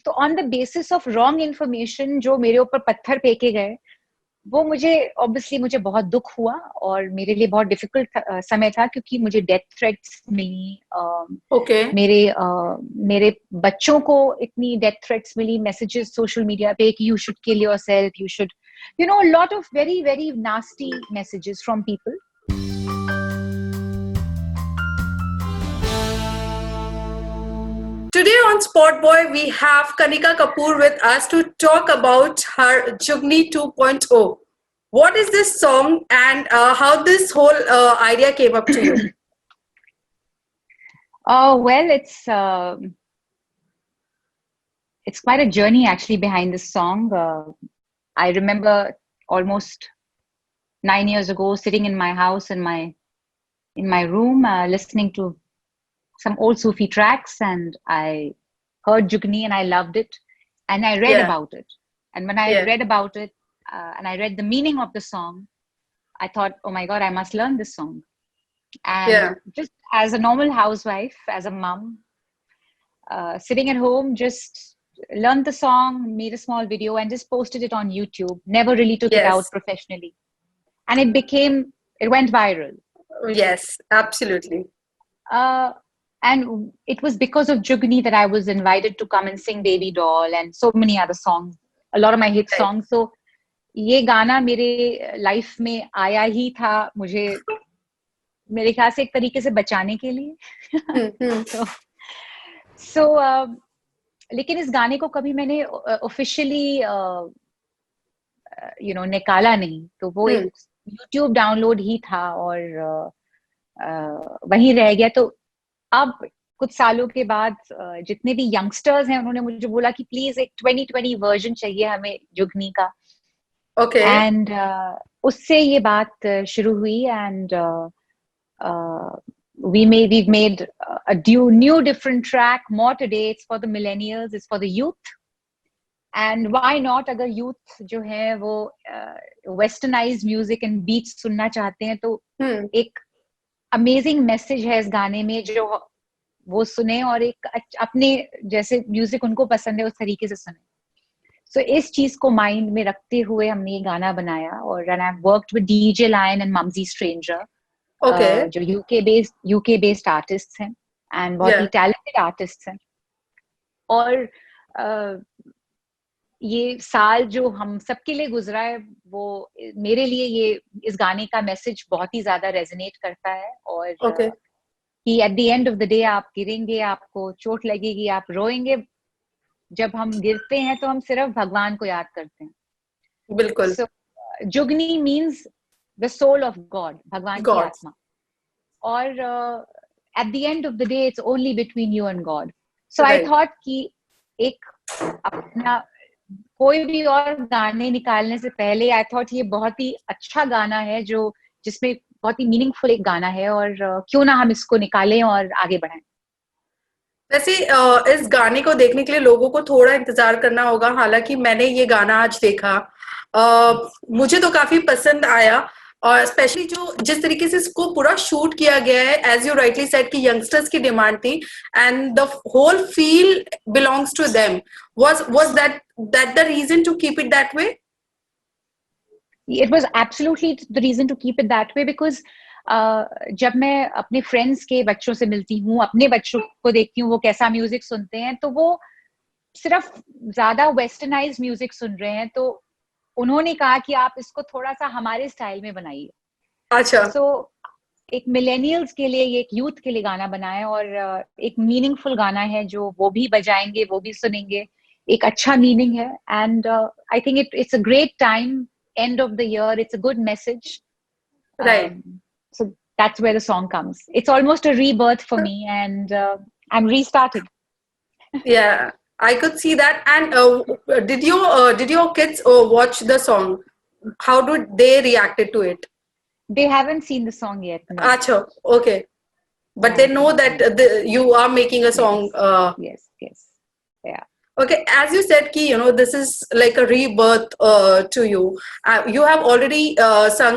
तो on the basis of wrong information जो मेरे ऊपर पत्थर फेंके गए, वो मुझे ऑब्वियसली मुझे बहुत दुख हुआ और मेरे लिए बहुत डिफिकल्ट समय था, क्योंकि मुझे डेथ थ्रेट्स मिली, ओके मेरे बच्चों को इतनी डेथ थ्रेट्स मिली, मैसेजेस सोशल मीडिया पे कि you should kill yourself, you should, you know, lot of very very nasty messages from people. Today on Spot Boy, we have Kanika Kapoor with us to talk about her Jugni 2.0. What is this song and how this whole idea came up to you? Well, it's quite a journey actually behind this song. I remember almost 9 years ago sitting in my house in my room, listening to some old Sufi tracks, and I heard Jugni and I loved it, and I read about it. And when I read about it, and I read the meaning of the song, I thought, oh my God, I must learn this song. And just as a normal housewife, as a mom, sitting at home, just learned the song, made a small video, and just posted it on YouTube. Never really took it out professionally. And it went viral. Yes, absolutely. And it was because of Jugni that I was invited to come and sing Baby Doll and so many other songs, a lot of my hit songs. So ये गाना मेरे life में आया ही था मुझे मेरे ख्याल से एक तरीके से बचाने के लिए. so लेकिन इस गाने को कभी मैंने ऑफिशियली निकाला नहीं, तो वो एक YouTube डाउनलोड ही था और वहीं रह गया. तो अब कुछ सालों के बाद जितने भी यंगस्टर्स हैं उन्होंने मुझे बोला कि प्लीज एक 2020 वर्जन चाहिए हमें जुगनी का. ओके. एंड उससे ये बात शुरू हुई and we've made a new different track. More today, it's for the millennials, it's for the youth. And why not, अगर youth जो है वो westernized music and beats सुनना चाहते हैं तो एक अमेजिंग मैसेज है इस गाने में जो वो सुने और एक अपने जैसे म्यूजिक उनको पसंद है उस तरीके से सुने. सो इस चीज को माइंड में रखते हुए हमने ये गाना बनाया. और I have worked with DJ Lion and Mumzy Stranger, जो यूके बेस्ड आर्टिस्ट हैं एंड बहुत ही टैलेंटेड आर्टिस्ट हैं. और ये साल जो हम सबके लिए गुजरा है वो मेरे लिए ये इस गाने का मैसेज बहुत ही ज्यादा रेजोनेट करता है. और कि eight the end of the day आप गिरेंगे, आपको चोट लगेगी, आप रोएंगे. जब हम गिरते हैं तो हम सिर्फ भगवान को याद करते हैं. बिल्कुल. Jugni means the soul of God, भगवान की आत्मा. और at the end of the day it's only between you and God. So I thought कि एक अपना कोई भी और गाने निकालने से पहले आई थॉट ये बहुत ही अच्छा गाना है जो जिसमें बहुत ही मीनिंगफुल एक गाना है और क्यों ना हम इसको निकालें और आगे बढ़ाएं. वैसे इस गाने को देखने के लिए लोगों को थोड़ा इंतजार करना होगा. हालांकि मैंने ये गाना आज देखा, मुझे तो काफी पसंद आया. और स्पेशली जो जिस तरीके से इसको पूरा शूट किया गया है, एज यू राइटली सेड कि यंगस्टर्स की डिमांड थी and the whole feel belongs to them. was that the reason to keep it that way? It was absolutely the reason to keep it that way because जब मैं अपने friends के बच्चों से मिलती हूँ, अपने बच्चों को देखती हूँ वो कैसा म्यूजिक सुनते हैं, तो वो सिर्फ ज्यादा वेस्टर्नाइज्ड म्यूजिक सुन रहे हैं. तो उन्होंने कहा कि आप इसको थोड़ा सा हमारे स्टाइल में बनाइए. अच्छा. सो एक मिलेनियल्स के लिए, एक यूथ के लिए गाना बनाए और एक मीनिंगफुल गाना है जो वो भी बजाएंगे, वो भी सुनेंगे. एक अच्छा मीनिंग है and I think it's a great time, end of the year, it's a good message, right? So that's where the song comes. It's almost a rebirth for me and I'm restarting. Yeah, I could see that. And did your kids watch the song? How did they reacted to it? They haven't seen the song yet. No. Achha, okay, but they know that you are making a song. Yes, yeah. Okay, as you said, ki this is like a rebirth to you. You have already sung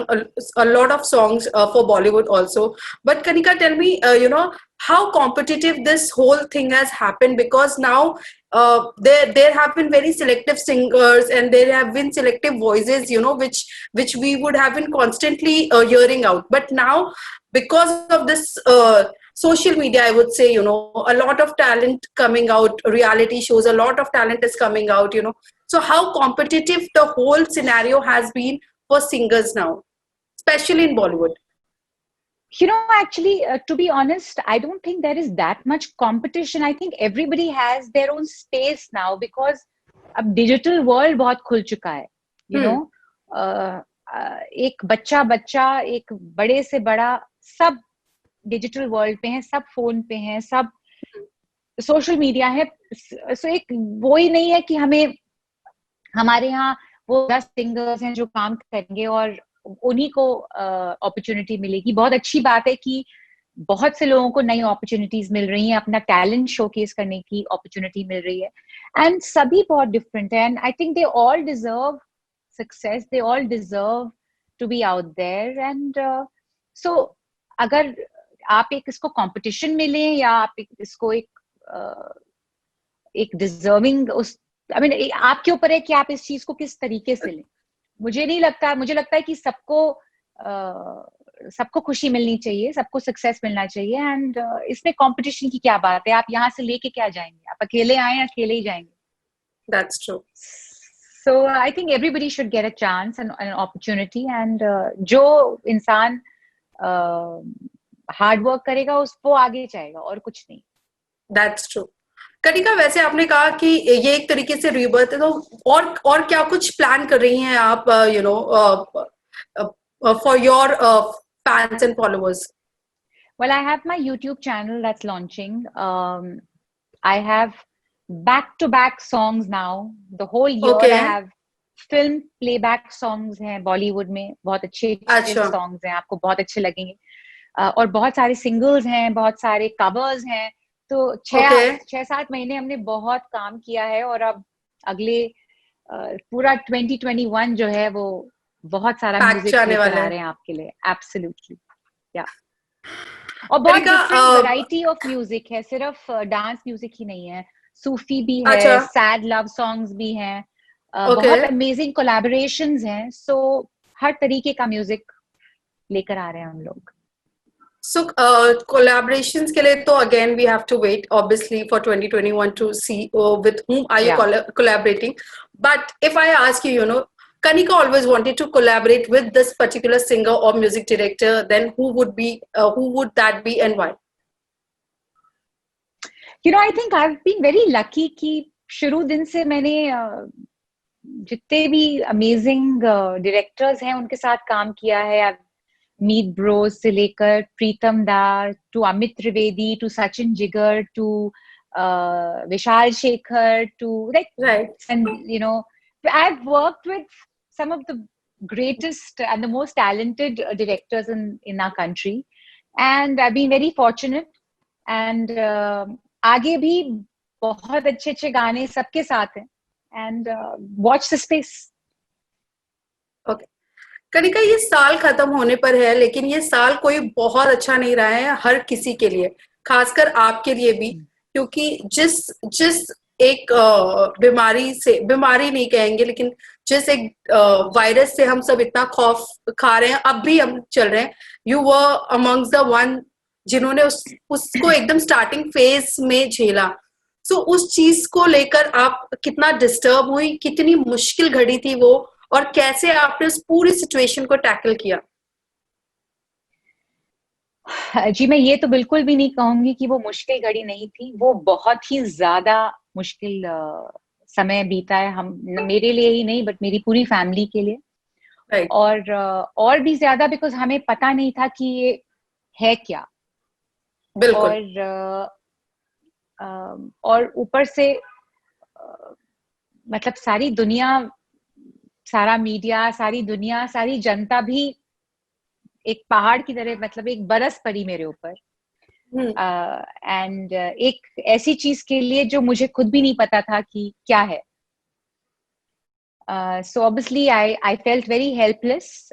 a lot of songs for Bollywood also. But Kanika, tell me, how competitive this whole thing has happened, because now there have been very selective singers, and there have been selective voices, which we would have been constantly hearing out. But now, because of this social media, I would say, a lot of talent coming out, reality shows, a lot of talent is coming out. So how competitive the whole scenario has been for singers now, especially in Bollywood. Actually, to be honest, I don't think there is that much competition. I think everybody has their own space now, because अब digital world बहुत खुल चुका है. एक बच्चा एक बड़े से बड़ा सब डिजिटल वर्ल्ड पे हैं, सब फोन पे हैं, सब सोशल मीडिया है. सो एक वो ही नहीं है कि हमें हमारे यहाँ वो 10 सिंगर्स हैं जो काम करेंगे और उन्हीं को अपॉर्चुनिटी मिलेगी. बहुत अच्छी बात है कि बहुत से लोगों को नई अपॉर्चुनिटीज मिल रही हैं, अपना टैलेंट शोकेस करने की अपॉर्चुनिटी मिल रही है, एंड सभी बहुत डिफरेंट है. And I think they all deserve success, they all deserve to be out there. And so अगर आप एक इसको कंपटीशन में लें या आप इसको एक डिजर्विंग उस आपके ऊपर है कि आप इस चीज को किस तरीके से लें. मुझे लगता है कि सबको खुशी मिलनी चाहिए, सबको सक्सेस मिलना चाहिए. एंड इसमें कंपटीशन की क्या बात है. आप यहाँ से लेके क्या जाएंगे? आप अकेले आए, अकेले ही जाएंगे. That's true. So I think everybody should get a chance and an opportunity. And जो इंसान हार्ड वर्क करेगा वो आगे जाएगा, और कुछ नहीं. That's true. कनिका, वैसे आपने कहा कि ये एक तरीके से रीबर्थ है, तो और क्या कुछ प्लान कर रही हैं आप, for your fans and followers? Well, I have my YouTube channel that's launching. I have back-to-back songs now. The whole year I have film playback songs हैं बॉलीवुड में, बहुत अच्छे songs हैं, आपको बहुत अच्छे लगेंगे. और बहुत सारे singles हैं, बहुत सारे covers हैं. तो 6-7 महीने हमने बहुत काम किया है, और अब अगले पूरा 2021 जो है वो बहुत सारा म्यूजिक लेकर आ रहे हैं आपके लिए. एब्सोल्युटली, या. और बहुत वैरायटी ऑफ म्यूजिक है, सिर्फ डांस म्यूजिक ही नहीं है, सूफी भी है, सैड लव सॉन्ग्स भी हैं, बहुत अमेजिंग कोलैबोरेशंस हैं. सो हर तरीके का म्यूजिक लेकर आ रहे हैं हम लोग. So collaborations के लिए तो again we have to wait obviously for 2021 to see with whom are you collaborating. But if I ask you, Kanika always wanted to collaborate with this particular singer or music director, then who would that be and why? I think I've been very lucky कि शुरू दिन से मैंने जितने भी amazing directors हैं उनके साथ काम किया है. मीत ब्रोज से लेकर Pritam da, to Amit Trivedi, to Sachin Jigar, to Vishal Shekhar, to and I've worked with some of the greatest and the most talented directors in our country, and I've been very fortunate. And आगे भी बहुत अच्छे गाने सबके साथ हैं. And watch the space. Okay. Kanika, ये साल खत्म होने पर है, लेकिन ये साल कोई बहुत अच्छा नहीं रहा है हर किसी के लिए, खासकर आपके लिए भी, क्योंकि जिस एक बीमारी नहीं कहेंगे, लेकिन जिस एक वायरस से हम सब इतना खौफ खा रहे हैं, अब भी हम चल रहे हैं. You were amongst the one जिन्होंने उसको एकदम स्टार्टिंग फेज में झेला. सो उस चीज को लेकर आप कितना डिस्टर्ब हुई, कितनी मुश्किल घड़ी थी वो, और कैसे आपने उस पूरी सिचुएशन को टैकल किया? जी, मैं ये तो बिल्कुल भी नहीं कहूंगी कि वो मुश्किल घड़ी नहीं थी. वो बहुत ही ज्यादा मुश्किल समय बीता है, हम मेरे लिए ही नहीं बट मेरी पूरी फैमिली के लिए. और भी ज्यादा बिकॉज हमें पता नहीं था कि ये है क्या. बिल्कुल. और ऊपर से मतलब सारी दुनिया, सारा मीडिया, सारी दुनिया, सारी जनता भी एक पहाड़ की तरह, मतलब एक बरस पड़ी मेरे ऊपर. एंड एक ऐसी चीज के लिए जो मुझे खुद भी नहीं पता था कि क्या है. So obviously I felt very helpless.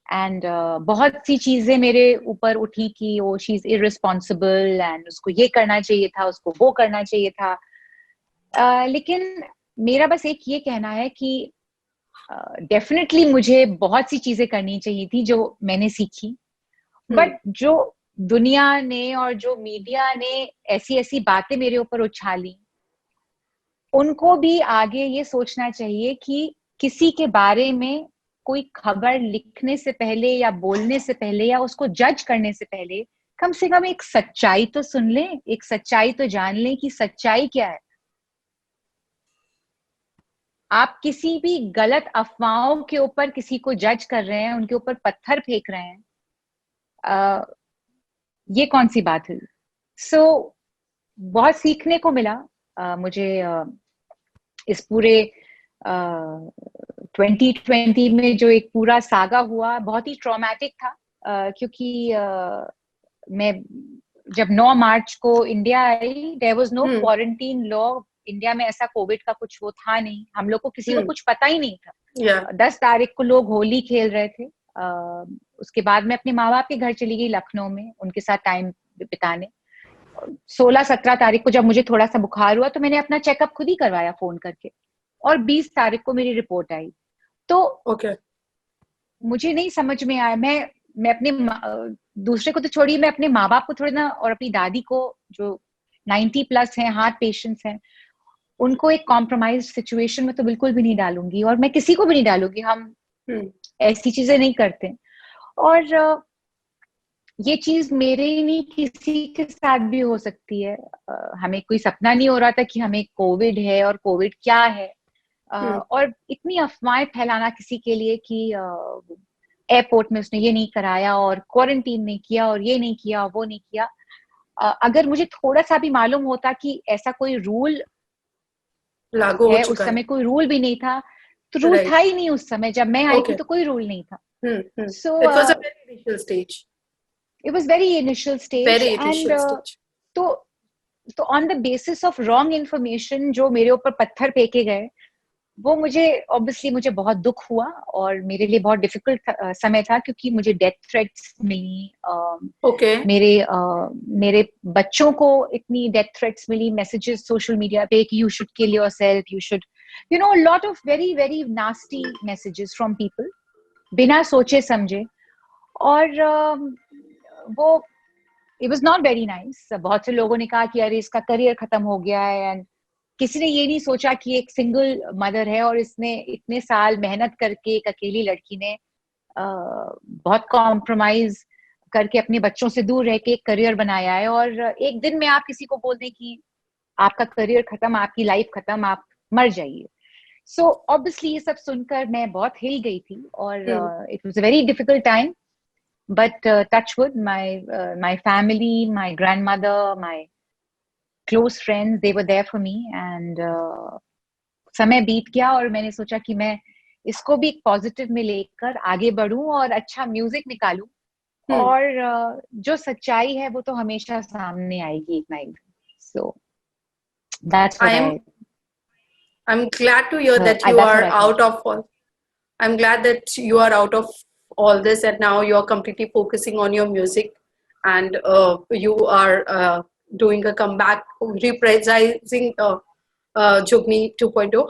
And बहुत सी चीजें मेरे ऊपर उठी कि वो शी इज इररिस्पॉन्सिबल, एंड उसको ये करना चाहिए था, उसको वो करना चाहिए था. लेकिन मेरा बस एक ये कहना है कि डेफिनेटली मुझे बहुत सी चीजें करनी चाहिए थी जो मैंने सीखी, बट जो दुनिया ने और जो मीडिया ने ऐसी ऐसी बातें मेरे ऊपर उछाली, उनको भी आगे ये सोचना चाहिए कि किसी के बारे में कोई खबर लिखने से पहले या बोलने से पहले या उसको जज करने से पहले कम से कम एक सच्चाई तो सुन ले, एक सच्चाई तो जान ले कि सच्चाई क्या है। आप किसी भी गलत अफवाहों के ऊपर किसी को जज कर रहे हैं, उनके ऊपर पत्थर फेंक रहे हैं, ये कौन सी बात हुई? सो बहुत सीखने को मिला मुझे इस पूरे 2020 में जो एक पूरा सागा हुआ, बहुत ही ट्रॉमेटिक था, क्योंकि मैं जब 9 मार्च को इंडिया आई, there was no quarantine law India में, ऐसा कोविड का कुछ वो था नहीं, हम लोग को किसी को कुछ पता ही नहीं था। 10 तारीख को लोग होली खेल रहे थे। उसके बाद मैं अपने माँ बाप के घर चली गई लखनऊ में, उनके साथ टाइम बिताने। 16-17 तारीख को जब मुझे थोड़ा सा बुखार हुआ तो मैंने अपना चेकअप खुद ही करवाया फोन करके, और 20 तारीख को मेरी रिपोर्ट आई। तो मुझे नहीं समझ में आया, मैं अपने दूसरे को तो छोड़िए, मैं अपने माँ बाप को थोड़ी ना, और अपनी दादी को जो 90+ हैं, हार्ट पेशेंट्स हैं, उनको एक कॉम्प्रोमाइज सिचुएशन में तो बिल्कुल भी नहीं डालूंगी, और मैं किसी को भी नहीं डालूंगी। हम ऐसी चीजें नहीं करते। और ये चीज मेरे ही नहीं, किसी के साथ भी हो सकती है। हमें कोई सपना नहीं हो रहा था कि हमें कोविड है और कोविड क्या है, और इतनी अफवाहें फैलाना किसी के लिए कि एयरपोर्ट में उसने ये नहीं कराया और क्वारंटीन नहीं किया और ये नहीं किया वो नहीं किया। अगर मुझे थोड़ा सा भी मालूम होता कि ऐसा कोई रूल लागू हो है, चुका उस समय कोई रूल भी नहीं था, तो रूल था ही नहीं उस समय, जब मैं आई थी तो कोई रूल नहीं था। So it was a very initial stage. It was very initial stage. Very initial stage. तो on the basis of wrong information जो मेरे ऊपर पत्थर फेंके गए, वो मुझे ऑब्वियसली मुझे बहुत दुख हुआ, और मेरे लिए बहुत डिफिकल्ट समय था, क्योंकि मुझे डेथ थ्रेट्स मिली। मेरे बच्चों को इतनी डेथ थ्रेट्स मिली, मैसेजेस सोशल मीडिया पे कि you should kill yourself, you should, you know, lot of very very nasty messages from people, बिना सोचे समझे। और वो it was not very nice. बहुत से लोगों ने कहा कि अरे इसका करियर खत्म हो गया है, एंड किसी ने ये नहीं सोचा कि एक सिंगल मदर है और इसने इतने साल मेहनत करके, एक अकेली लड़की ने बहुत कॉम्प्रोमाइज करके अपने बच्चों से दूर रह के एक करियर बनाया है, और एक दिन में आप किसी को बोल दें कि आपका करियर खत्म, आपकी लाइफ खत्म, आप मर जाइए। सो ऑब्वियसली ये सब सुनकर मैं बहुत हिल गई थी, और it was a very difficult time, but touch wood, my family, my grandmother, my close friends, they were there for me, and समय बीत गया और मैंने सोचा कि मैं इसको भी एक पॉजिटिव में लेकर आगे बढ़ूं और अच्छा म्यूजिक निकालूं, और जो सच्चाई है वो तो हमेशा सामने आएगी एक ना एक। So that's what I'm glad to hear that you are out of all. I'm glad that you are out of all this, and now you are completely focusing on your music, and you are doing a comeback, reprising Jugni 2.0.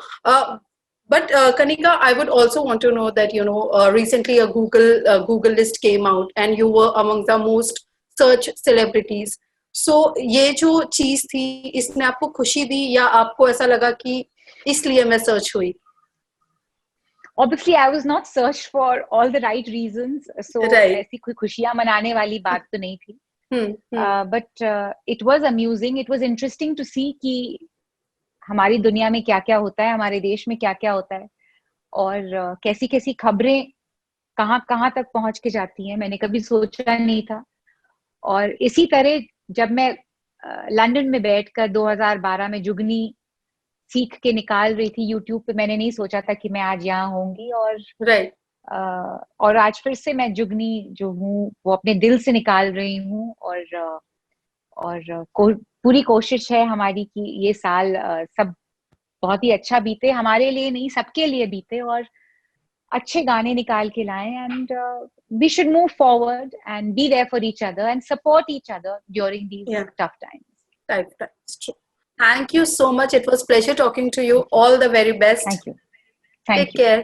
But Kanika, I would also want to know that, you know, recently a Google list came out, and you were among the most searched celebrities. So ये जो चीज थी, इसने आपको खुशी दी या आपको ऐसा लगा कि इसलिए मैं सर्च हुई? Obviously, I was not searched for all the right reasons, so ऐसी कोई खुशियां मनाने वाली बात तो नहीं थी. But it was amusing, it was interesting to see कि हमारी दुनिया में क्या क्या होता है, हमारे देश में क्या क्या होता है, और कैसी कैसी खबरें कहाँ कहाँ तक पहुंच के जाती हैं, मैंने कभी सोचा नहीं था. और इसी तरह जब मैं लंदन में बैठकर 2012 में जुगनी सीख के निकाल रही थी यूट्यूब पे, मैंने नहीं सोचा था कि मैं आज यहाँ होंगी, और आज फिर से मैं जुगनी जो हूँ वो अपने दिल से निकाल रही हूँ, और पूरी कोशिश है हमारी कि ये साल सब बहुत ही अच्छा बीते, हमारे लिए नहीं सबके लिए बीते, और अच्छे गाने निकाल के लाएं, and we should move forward and be there for each other and support each other during these tough times. That's true. Thank you so much. It was pleasure talking to you. All the very best. Thank you. Thank Take you. care.